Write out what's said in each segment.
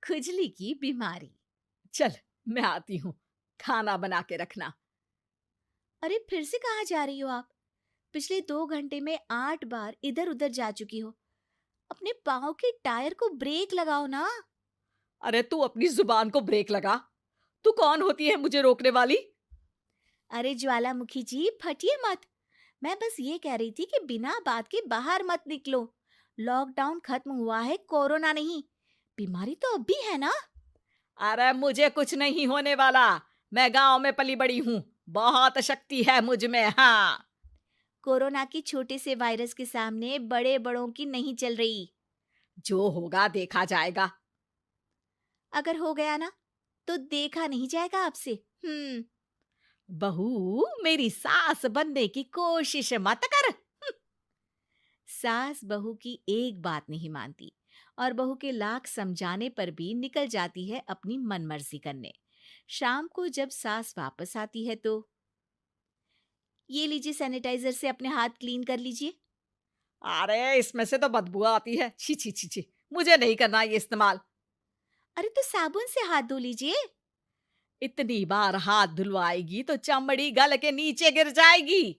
खुजली की बीमारी। चल, मैं आती हूँ। खाना बना के रखना। अरे फिर से कहाँ जा रही हो आप? पिछले 2 घंटे में 8 बार इधर उधर जा चुकी हो। अपने पाँव के टायर को ब्रेक लगाओ ना। अरे तू अपनी जुबान को ब्रेक लगा। तू कौन होती है मुझे रोकने वाली? अरे ज्वालामुखी जी, फटिए मत। मैं बस ये कह रही थी कि बिना बात के बाहर मत निकलो। लॉकडाउन खत्म हुआ है, कोरोना नहीं। बीमारी तो अब भी है ना। अरे मुझे कुछ नहीं होने वाला। मैं गांव में पली बड़ी हूँ। बहुत शक्ति है मुझ में। हाँ। कोरोना की छोटे से वायरस के सामने बड़े बड़ों की नहीं चल रही। जो होगा देखा जाएगा। अगर हो गया ना, तो देखा नहीं जाएगा आपसे। हम्म। बहू, मेरी सास बनने की कोशिश मत कर। सास बहू की एक बात नहीं मानती और बहू के लाख समझाने पर भी निकल जाती है अपनी मनमर्जी करने। शाम को जब सास वापस आती है तो, ये लीजिए सैनिटाइजर से अपने हाथ क्लीन कर लीजिए। अरे इसमें से तो बदबू आती है। छी छी छी छी। मुझे नहीं करना ये इस्तेमाल। अरे तो साबुन से हाथ धो लीजिए। इतनी बार हाथ धुलवाएगी तो चमड़ी गल के नीचे गिर जाएगी।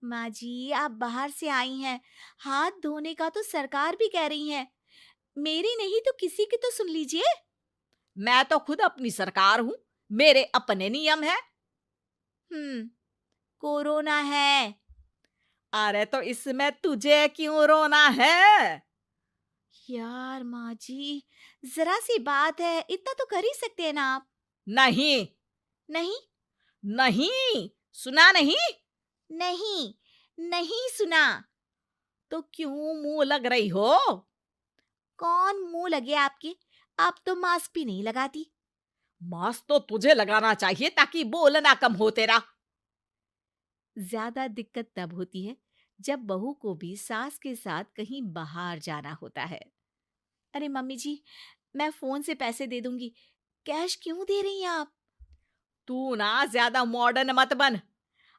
माँ जी, आप बाहर से आई हैं, हाथ धोने का तो सरकार भी कह रही है। मेरी नहीं तो किसी की तो सुन लीजिए। मैं तो खुद अपनी सरकार हूँ। मेरे अपने नियम है। कोरोना है। अरे तो इसमें तुझे क्यों रोना है? यार माँ जी, जरा सी बात है, इतना तो कर ही सकते हैं ना आप। नहीं। नहीं। नहीं। सुना नहीं? नहीं। नहीं सुना। तो क्यों मुंह लग रही हो? कौन मुंह लगे आपके? आप तो मास्क भी नहीं लगाती। मास्क तो तुझे लगाना चाहिए ताकि बोलना कम हो तेरा। ज्यादा दिक्कत तब होती है जब बहू को भी सास के साथ कहीं बाहर जाना होता है। अरे मम्मी जी, मैं फोन से पैसे दे दूंगी। कैश क्यों दे रही हैं आप? तू ना ज्यादा मॉडर्न मत बन।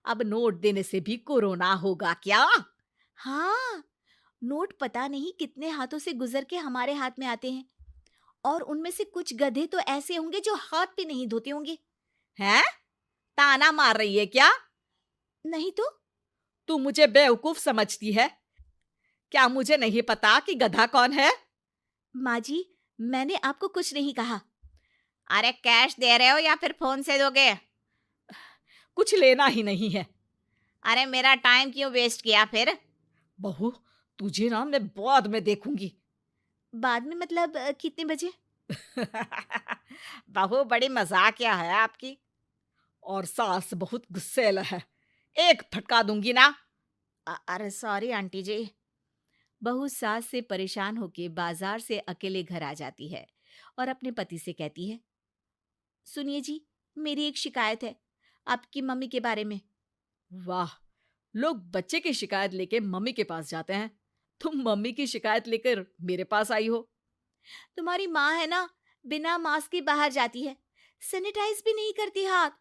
अब नोट देने से भी कोरोना होगा क्या? हाँ, नोट पता नहीं कितने हाथों से गुजर के हमारे हाथ में आते हैं, और उनमें से कुछ गधे तो ऐसे होंगे जो हाथ भी नहीं धोते होंगे। हैं? ताना मार रही है क्या? नहीं तो। तू मुझे बेवकूफ समझती है? क्या मुझे नहीं पता कि गधा कौन है? माँ जी, मैंने आपको कुछ नहीं कहा। अरे कैश दे रहे हो या फिर फोन से दोगे? कुछ लेना ही नहीं है। अरे मेरा टाइम क्यों वेस्ट किया फिर? बहू, तुझे ना मैं बाद में देखूंगी। बाद में मतलब कितने बजे? बहू बड़ी मजाकिया है आपकी। और सास बहुत गुस्सैल है। एक फटका दूंगी ना। अरे सॉरी आंटी जी। बहू सास से परेशान होके बाजार से अकेले घर आ जाती है और अपने पति से कहती है, सुनिए जी, मेरी एक शिकायत है आपकी मम्मी के बारे में। वाह, लोग बच्चे की शिकायत लेके मम्मी के पास जाते हैं। तुम मम्मी की शिकायत लेकर मेरे पास आई हो। तुम्हारी माँ है ना, बिना मास्क के बाहर जाती है, सैनिटाइज भी नहीं करती हाथ,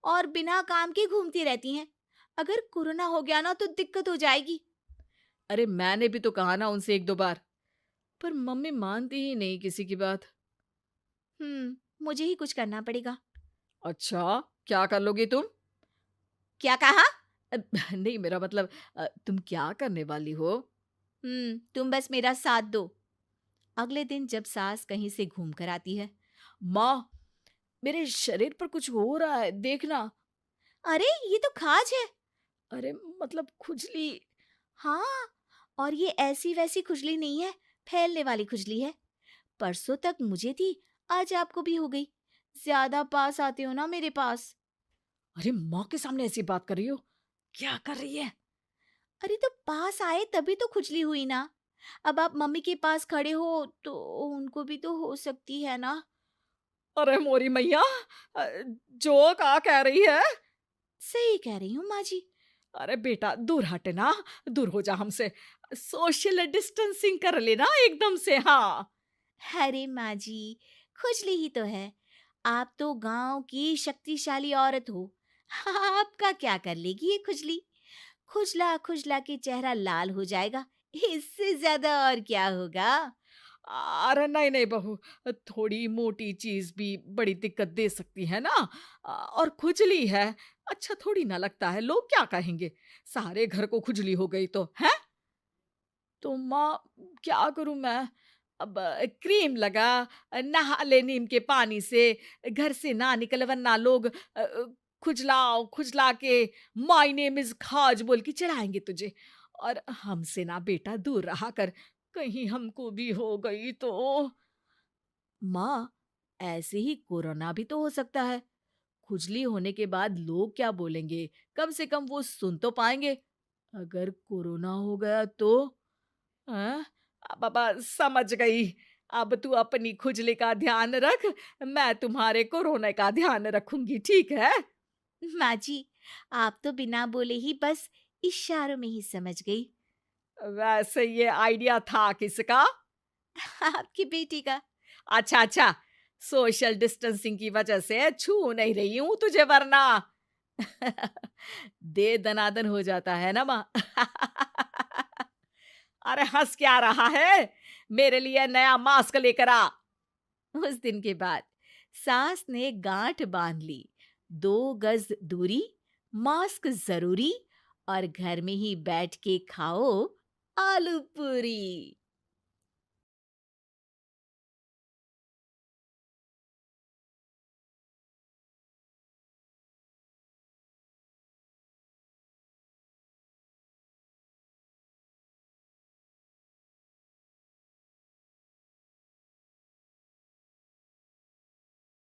और बिना काम के घूमती रहती हैं। अगर कोरोना हो गया ना तो दिक्कत हो जाएगी। अरे मैंने भी तो कहा ना उनसे एक दो बार, पर मम्मी मानती ही नहीं किसी की बात। मुझे ही कुछ करना पड़ेगा। अच्छा, क्या कर लोगी तुम? क्या कहा? नहीं, मेरा मतलब तुम क्या करने वाली हो? तुम बस मेरा साथ दो। अगले दिन जब सास कहीं से घूम कर आती है, माँ, मेरे शरीर पर कुछ हो रहा है, देखना। अरे ये तो खाज है। अरे मतलब खुजली। हाँ, और ये ऐसी वैसी खुजली नहीं है, फैलने वाली खुजली है। परसों तक मुझे थी, आज आपको भी हो गई। ज्यादा पास आते हो ना मेरे पास। अरे माँ के सामने ऐसी बात कर रही हो? क्या कर रही है? अरे तो पास आए तभी तो खुजली हुई ना। अब आप मम्मी के पास खड़े हो तो उनको भी तो हो सकती है ना। अरे मोरी मैया, अ, जो का कह रही है? सही कह रही हूँ माँ जी। अरे बेटा दूर हट ना। दूर हो जा हमसे। सोशल डिस्टेंसिंग कर लेना एकदम से। हाँ। अरे माँ जी, खुजली ही तो है। आप तो गांव की शक्तिशाली औरत हो। आपका क्या कर लेगी ये खुजली? खुजला खुजला के चेहरा लाल हो जाएगा, इससे ज्यादा और क्या होगा? अरे नहीं नहीं बहू, थोड़ी मोटी चीज भी बड़ी दिक्कत दे सकती है ना। और खुजली है, अच्छा थोड़ी ना लगता है, लोग क्या कहेंगे, सारे घर को खुजली हो गई तो है। तो माँ, क्या करूं मैं? अब क्रीम लगा, नहा ले नीम के पानी से, घर से ना निकल वरना लोग खुजलाओ खुजला के माय नेम इज खाज बोल के चढ़ाएंगे तुझे। और हमसे ना बेटा दूर रहा कर, कहीं हमको भी हो गई तो। माँ, ऐसे ही कोरोना भी तो हो सकता है। खुजली होने के बाद लोग क्या बोलेंगे, कम से कम वो सुन तो पाएंगे। अगर कोरोना हो गया तो? हाँ, बाबा समझ गई। अब तू अपनी खुजली का ध्यान रख, मैं तुम्हारे कोरोना का ध्यान रखूंगी, ठीक है। माँ जी, आप तो बिना बोले ही बस इशारों में ही समझ गई। वैसे ये आइडिया था किसका? आपकी बेटी का। अच्छा अच्छा, सोशल डिस्टेंसिंग की वजह से छू नहीं रही हूं तुझे वरना। दे दनादन हो जाता है ना माँ। अरे हंस क्या रहा है, मेरे लिए नया मास्क लेकर आ। उस दिन के बाद सास ने गांठ बांध ली। 2 गज दूरी, मास्क जरूरी, और घर में ही बैठ के खाओ आलू पूरी।